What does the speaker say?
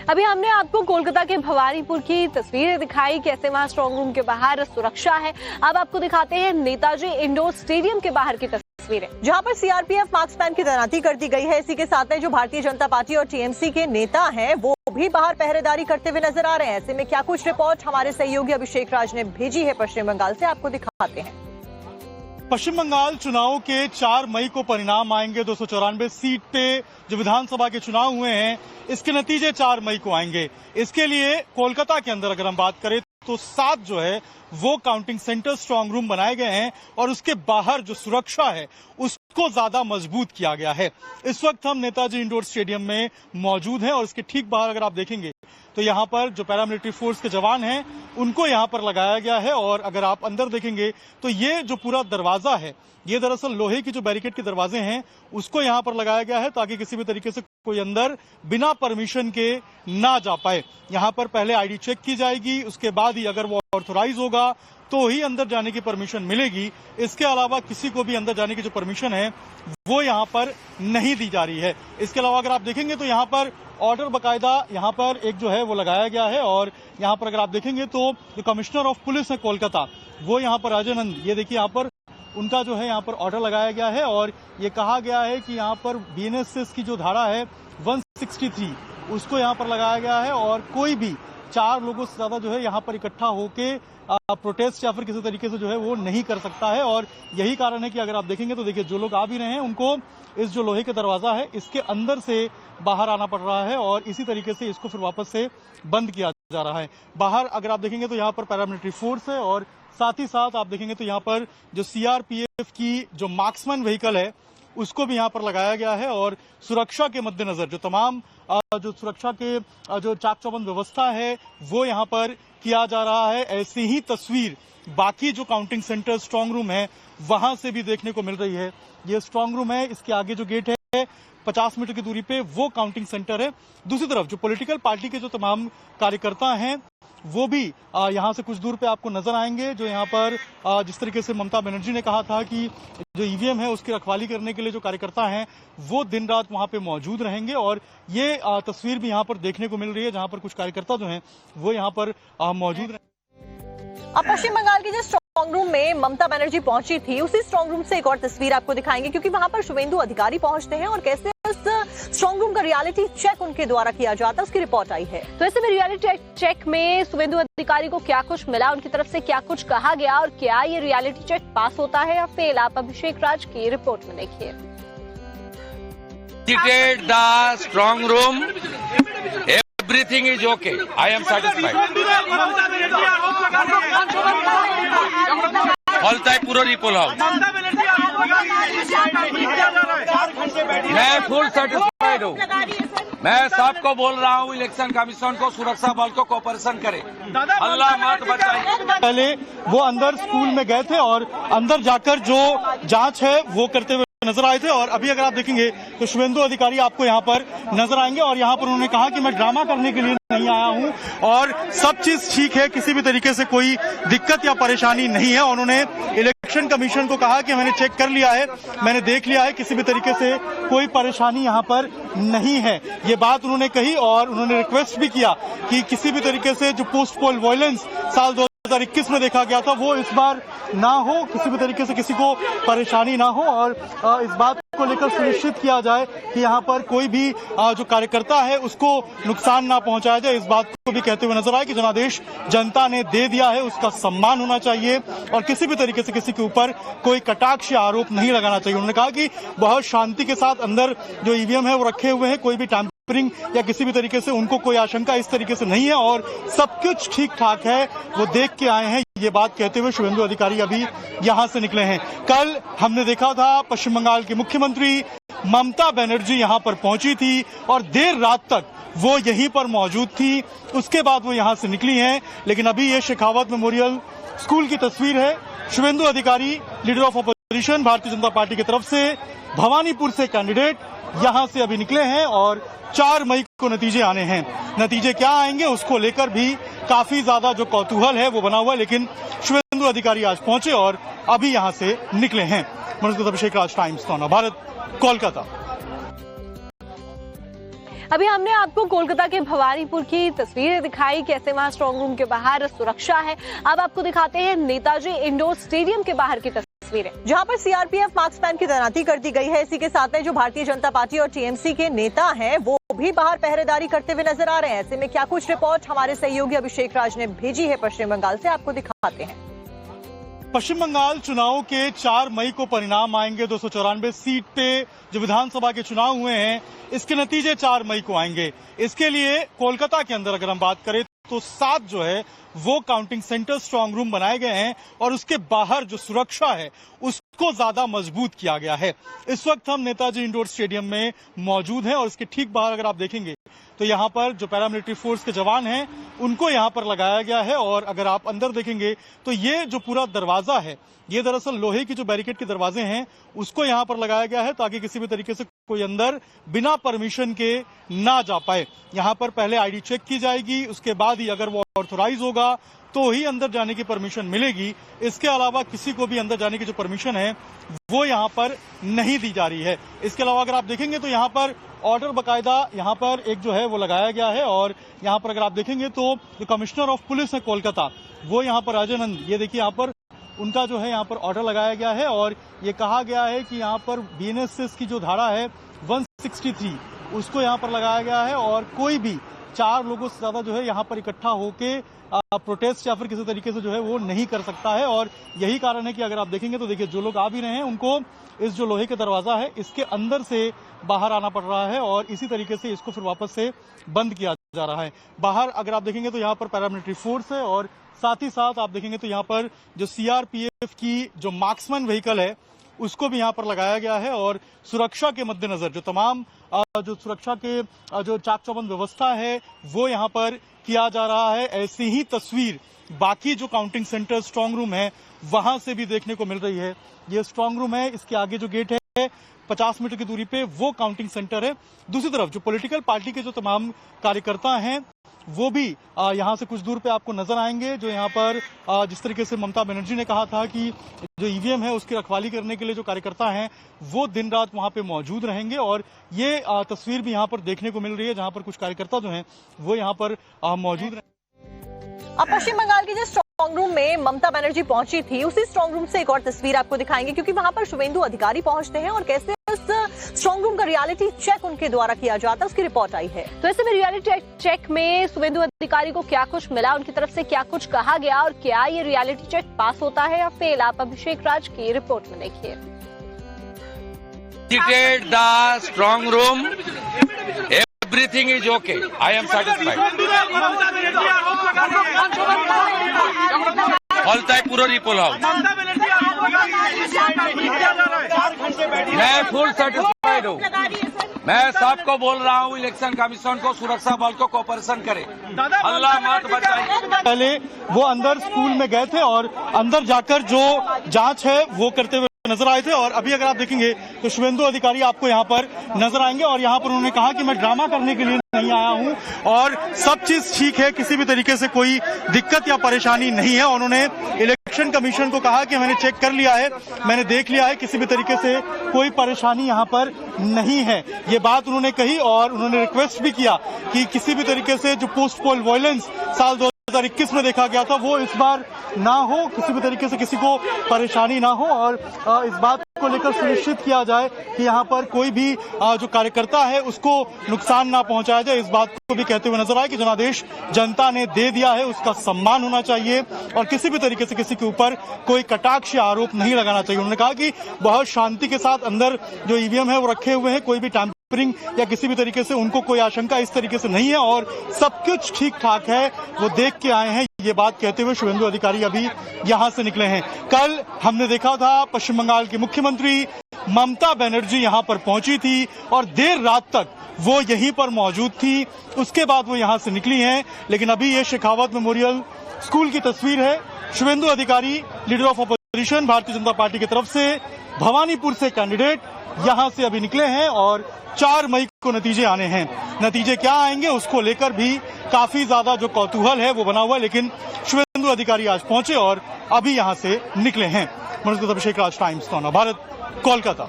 अभी हमने आपको कोलकाता के भवानीपुर की तस्वीरें दिखाई, कैसे वहां स्ट्रांग रूम के बाहर सुरक्षा है। अब आपको दिखाते हैं नेताजी इंडोर स्टेडियम के बाहर की तस्वीरें, जहां पर सीआरपीएफ मार्क्समैन की तैनाती कर दी गई है। इसी के साथ में जो भारतीय जनता पार्टी और टीएमसी के नेता हैं वो भी बाहर पहरेदारी करते हुए नजर आ रहे हैं। ऐसे में क्या कुछ रिपोर्ट हमारे सहयोगी अभिषेक राज ने भेजी है पश्चिम बंगाल से, आपको दिखाते हैं। पश्चिम बंगाल चुनाव के 4 मई को परिणाम आएंगे। 294 सीट पे जो विधानसभा के चुनाव हुए हैं, इसके नतीजे 4 मई को आएंगे। इसके लिए कोलकाता के अंदर अगर हम बात करें तो 7 जो है वो काउंटिंग सेंटर स्ट्रांग रूम बनाए गए हैं और उसके बाहर जो सुरक्षा है उसको ज्यादा मजबूत किया गया है। इस वक्त हम नेताजी इंडोर स्टेडियम में मौजूद हैं और इसके ठीक बाहर अगर आप देखेंगे तो यहाँ पर जो पैरामिलिट्री फोर्स के जवान हैं उनको यहाँ पर लगाया गया है। और अगर आप अंदर देखेंगे तो ये जो पूरा दरवाजा है ये दरअसल लोहे की जो बैरिकेड के दरवाजे हैं उसको यहाँ पर लगाया गया है ताकि किसी भी तरीके से कोई अंदर बिना परमिशन के ना जा पाए। यहाँ पर पहले आईडी चेक की जाएगी, उसके बाद ही अगर वो ऑथोराइज होगा तो ही अंदर जाने की परमिशन मिलेगी। इसके अलावा किसी को भी अंदर जाने की जो परमिशन है वो यहाँ पर नहीं दी जा रही है। इसके अलावा अगर आप देखेंगे तो यहाँ पर ऑर्डर बकायदा यहाँ पर एक जो है वो लगाया गया है। और यहाँ पर अगर आप देखेंगे तो जो कमिश्नर ऑफ पुलिस है कोलकाता वो यहाँ पर अजय नंद, ये देखिए यहाँ पर उनका जो है यहाँ पर ऑर्डर लगाया गया है और ये कहा गया है कि यहाँ पर बीएनएसएस की जो धारा है 163 उसको यहाँ पर लगाया गया है और कोई भी 4 लोगों से ज्यादा जो है यहाँ पर इकट्ठा होके प्रोटेस्ट या फिर किसी तरीके से जो है वो नहीं कर सकता है। और यही कारण है कि अगर आप देखेंगे तो देखिए जो लोग आ भी रहे हैं उनको इस जो लोहे का दरवाजा है इसके अंदर से बाहर आना पड़ रहा है और इसी तरीके से इसको फिर वापस से बंद किया जा रहा है। बाहर अगर आप देखेंगे तो यहाँ पर पैरामिलिट्री फोर्स है और साथ ही साथ आप देखेंगे तो यहाँ पर जो सीआरपीएफ की जो मार्क्समैन व्हीकल है उसको भी यहाँ पर लगाया गया है। और सुरक्षा के मद्देनजर जो तमाम जो सुरक्षा के जो चाक चौबंद व्यवस्था है वो यहाँ पर किया जा रहा है। ऐसी ही तस्वीर बाकी जो काउंटिंग सेंटर स्ट्रांग रूम है वहां से भी देखने को मिल रही है। ये स्ट्रांग रूम है, इसके आगे जो गेट है 50 मीटर की दूरी पे वो काउंटिंग सेंटर है। दूसरी तरफ जो पॉलिटिकल पार्टी के जो तमाम कार्यकर्ता हैं वो भी यहाँ से कुछ दूर पे आपको नजर आएंगे। जो यहाँ पर जिस तरीके से ममता बनर्जी ने कहा था कि जो ईवीएम है उसकी रखवाली करने के लिए जो कार्यकर्ता हैं वो दिन रात वहाँ पे मौजूद रहेंगे। और ये तस्वीर भी यहाँ पर देखने को मिल रही है जहाँ पर कुछ कार्यकर्ता जो हैं वो यहाँ पर मौजूद रहेंगे। अब पश्चिम बंगाल की जो स्ट्रांग रूम में ममता बनर्जी पहुंची थी उसी स्ट्रांग रूम से एक और तस्वीर आपको दिखाएंगे, क्योंकि वहां पर शुभेंदु अधिकारी पहुंचते हैं और कैसे उस स्ट्रांग रूम का रियलिटी चेक उनके द्वारा किया जाता है उसकी रिपोर्ट आई है। तो ऐसे में रियलिटी चेक में शुभेंदु अधिकारी को क्या कुछ मिला, उनकी तरफ से क्या कुछ कहा गया और क्या ये रियलिटी चेक पास होता है या फेल, आप अभिषेक राज की रिपोर्ट में देखिए। The strong room, everything is okay. I am satisfied. फलताई पूरा रिपोल हाउस मैं फुल सेटिस्फाइड हूँ। मैं सबको बोल रहा हूँ इलेक्शन कमीशन को, सुरक्षा बल को कोऑपरेशन करे, अल्लाह मत बचाए। पहले वो अंदर स्कूल में गए थे और अंदर जाकर जो जांच है वो करते हुए नजर आए थे। और अभी अगर आप देखेंगे तो शुभेंदु अधिकारी आपको यहाँ पर नजर आएंगे और यहाँ पर उन्होंने कहा कि मैं ड्रामा करने के लिए नहीं आया हूँ और सब चीज ठीक है, किसी भी तरीके से कोई दिक्कत या परेशानी नहीं है। उन्होंने इलेक्शन कमीशन को कहा कि मैंने चेक कर लिया है, मैंने देख लिया है, किसी भी तरीके से कोई परेशानी यहाँ पर नहीं है, ये बात उन्होंने कही। और उन्होंने रिक्वेस्ट भी किया कि किसी भी तरीके से जो पोस्ट पोल वायलेंस साल 2021 में देखा गया था वो इस बार ना हो, किसी भी तरीके से किसी को परेशानी ना हो और इस बात को लेकर सुनिश्चित किया जाए कि यहाँ पर कोई भी जो कार्यकर्ता है उसको नुकसान ना पहुंचाया जाए। इस बात को भी कहते हुए नजर आए कि जनादेश जनता ने दे दिया है उसका सम्मान होना चाहिए और किसी भी तरीके से किसी के ऊपर कोई कटाक्ष या आरोप नहीं लगाना चाहिए। उन्होंने कहा कि बहुत शांति के साथ अंदर जो ईवीएम है वो रखे हुए हैं, कोई भी टैंपरिंग या किसी भी तरीके से उनको कोई आशंका इस तरीके से नहीं है और सब कुछ ठीक ठाक है, वो देख के आए हैं। ये बात कहते हुए शुभेंदु अधिकारी अभी यहाँ से निकले हैं। कल हमने देखा था पश्चिम बंगाल की मुख्यमंत्री ममता बनर्जी यहाँ पर पहुंची थी और देर रात तक वो यहीं पर मौजूद थी, उसके बाद वो यहाँ से निकली हैं। लेकिन अभी ये शेखावत मेमोरियल स्कूल की तस्वीर है। शुभेंदु अधिकारी leader of opposition Bharatiya Janata party की तरफ से भवानीपुर से कैंडिडेट यहाँ से अभी निकले हैं और 4 मई को नतीजे आने हैं। नतीजे क्या आएंगे उसको लेकर भी काफी ज्यादा जो कौतूहल है वो बना हुआ है, लेकिन शुभेंदु अधिकारी आज पहुंचे और अभी यहाँ से निकले हैं। मनोज अभिषेक राज, टाइम्स नौ भारत, कोलकाता। अभी हमने आपको कोलकाता के भवानीपुर की तस्वीरें दिखाई, कैसे वहां स्ट्रांग रूम के बाहर सुरक्षा है। अब आपको दिखाते हैं नेताजी इंडोर स्टेडियम के बाहर की तस्वीरें, जहां पर सीआरपीएफ मार्क्समैन की तैनाती कर दी गई है। इसी के साथ में जो भारतीय जनता पार्टी और टीएमसी के नेता हैं वो भी बाहर पहरेदारी करते हुए नजर आ रहे हैं। ऐसे में क्या कुछ रिपोर्ट हमारे सहयोगी अभिषेक राज ने भेजी है पश्चिम बंगाल से, आपको दिखाते हैं। पश्चिम बंगाल चुनाव के 4 मई को परिणाम आएंगे। 294 सीट पे जो विधानसभा के चुनाव हुए हैं, इसके नतीजे 4 मई को आएंगे। इसके लिए कोलकाता के अंदर अगर हम बात करें तो 7 जो है वो काउंटिंग सेंटर स्ट्रांग रूम बनाए गए हैं और उसके बाहर जो सुरक्षा है उसको ज्यादा मजबूत किया गया है। इस वक्त हम नेताजी इंडोर स्टेडियम में मौजूद हैं और इसके ठीक बाहर अगर आप देखेंगे तो यहाँ पर जो पैरामिलिट्री फोर्स के जवान हैं उनको यहाँ पर लगाया गया है। और अगर आप अंदर देखेंगे तो ये जो पूरा दरवाजा है ये दरअसल लोहे की जो बैरिकेड के दरवाजे हैं उसको यहाँ पर लगाया गया है ताकि किसी भी तरीके से कोई अंदर बिना परमिशन के ना जा पाए। यहाँ पर पहले आईडी चेक की जाएगी, उसके बाद ही अगर वो ऑथोराइज होगा तो ही अंदर जाने की परमिशन मिलेगी। इसके अलावा किसी को भी अंदर जाने की जो परमिशन है वो यहाँ पर नहीं दी जा रही है। इसके अलावा अगर आप देखेंगे तो यहाँ पर ऑर्डर बकायदा यहाँ पर एक जो है वो लगाया गया है। और यहाँ पर अगर आप देखेंगे तो जो कमिश्नर ऑफ पुलिस है कोलकाता वो यहाँ पर अजय नंद, ये देखिए यहाँ पर उनका जो है यहाँ पर ऑर्डर लगाया गया है और ये कहा गया है कि यहाँ पर बीएनएसएस की जो धारा है 163 उसको यहाँ पर लगाया गया है और कोई भी 4 लोगों से ज्यादा जो है यहाँ पर इकट्ठा होके प्रोटेस्ट या फिर किसी तरीके से जो है वो नहीं कर सकता है। और यही कारण है कि अगर आप देखेंगे तो देखिए जो लोग आ भी रहे हैं उनको इस जो लोहे का दरवाजा है इसके अंदर से बाहर आना पड़ रहा है और इसी तरीके से इसको फिर वापस से बंद किया जा रहा है। बाहर अगर आप देखेंगे तो यहाँ पर पैरामिलिट्री फोर्स है और साथ ही साथ आप देखेंगे तो यहाँ पर जो सीआरपीएफ की जो मार्क्समैन व्हीकल है उसको भी यहाँ पर लगाया गया है। और सुरक्षा के मद्देनजर जो तमाम जो सुरक्षा के जो चाक चौबंद व्यवस्था है वो यहाँ पर किया जा रहा है। ऐसी ही तस्वीर बाकी जो काउंटिंग सेंटर स्ट्रांग रूम है वहां से भी देखने को मिल रही है। ये स्ट्रांग रूम है, इसके आगे जो गेट है 50 मीटर की दूरी पे वो काउंटिंग सेंटर है। दूसरी तरफ जो पॉलिटिकल पार्टी के जो तमाम कार्यकर्ता हैं वो भी यहाँ से कुछ दूर पे आपको नजर आएंगे। जो यहाँ पर जिस तरीके से ममता बनर्जी ने कहा था कि जो ईवीएम है उसकी रखवाली करने के लिए जो कार्यकर्ता हैं वो दिन रात वहाँ पे मौजूद रहेंगे। और ये तस्वीर भी यहाँ पर देखने को मिल रही है जहाँ पर कुछ कार्यकर्ता जो हैं वो यहाँ पर मौजूद रहेंगे। अब पश्चिम बंगाल के जिस स्ट्रांग रूम में ममता बनर्जी पहुंची थी उसी स्ट्रांग रूम से एक और तस्वीर आपको दिखाएंगे, क्योंकि वहां पर शुवेंदु अधिकारी पहुंचते हैं और कैसे उस स्ट्रांग रूम का रियलिटी चेक उनके द्वारा किया जाता है उसकी रिपोर्ट आई है। तो ऐसे में रियलिटी चेक में शुवेंदु अधिकारी को क्या कुछ मिला, उनकी तरफ से क्या कुछ कहा गया और क्या ये रियलिटी चेक पास होता है या फेल, आप अभिषेक राज की रिपोर्ट में देखिए। The strong room, everything is okay. I am satisfied. हॉलताय पूरा रिपोल हाउस, मैं फुल सेटिस्फाइड हूँ। मैं सबको बोल रहा हूँ इलेक्शन कमीशन को, सुरक्षा बल को कोऑपरेशन करे, अल्लाह मत बचाए। पहले वो अंदर स्कूल में गए थे और अंदर जाकर जो जांच है वो करते हुए नजर आए थे। और अभी अगर आप देखेंगे तो शुवेंदु अधिकारी आपको यहाँ पर नजर आएंगे और यहाँ पर उन्होंने कहा कि मैं ड्रामा करने के लिए नहीं आया हूँ और सब चीज ठीक है, किसी भी तरीके से कोई दिक्कत या परेशानी नहीं है। उन्होंने इलेक्शन कमीशन को कहा कि मैंने चेक कर लिया है, मैंने देख लिया है, किसी भी तरीके से कोई परेशानी यहाँ पर नहीं है, ये बात उन्होंने कही। और उन्होंने रिक्वेस्ट भी किया कि किसी भी तरीके से जो पोस्ट पोल वायलेंस साल 2021 में देखा गया था वो इस बार ना हो, किसी भी तरीके से किसी को परेशानी ना हो और इस बात को लेकर सुनिश्चित किया जाए कि यहाँ पर कोई भी जो कार्यकर्ता है उसको नुकसान ना पहुंचाया जाए। इस बात को भी कहते हुए नजर आए कि जनादेश जनता ने दे दिया है उसका सम्मान होना चाहिए और किसी भी तरीके से किसी के ऊपर कोई कटाक्ष या आरोप नहीं लगाना चाहिए। उन्होंने कहा कि बहुत शांति के साथ अंदर जो ईवीएम है वो रखे हुए हैं, कोई भी टैंपरिंग या किसी भी तरीके से उनको कोई आशंका इस तरीके से नहीं है और सब कुछ ठीक ठाक है, वो देख के आए हैं। ये बात कहते हुए शुवेंदु अधिकारी अभी यहाँ से निकले हैं। कल हमने देखा था पश्चिम बंगाल की मुख्यमंत्री ममता बनर्जी यहाँ पर पहुंची थी और देर रात तक वो यहीं पर मौजूद थी, उसके बाद वो यहाँ से निकली हैं। लेकिन अभी ये शेखावत मेमोरियल स्कूल की तस्वीर है। शुवेंदु अधिकारी leader of opposition Bharatiya Janata party की तरफ से भवानीपुर से कैंडिडेट यहाँ से अभी निकले हैं और 4 मई को नतीजे आने हैं। नतीजे क्या आएंगे उसको लेकर भी काफी ज्यादा जो कौतूहल है वो बना हुआ है, लेकिन शुवेंदु अधिकारी आज पहुंचे और अभी यहाँ से निकले हैं। मनोज अभिषेक राज, टाइम्स नव भारत, कोलकाता।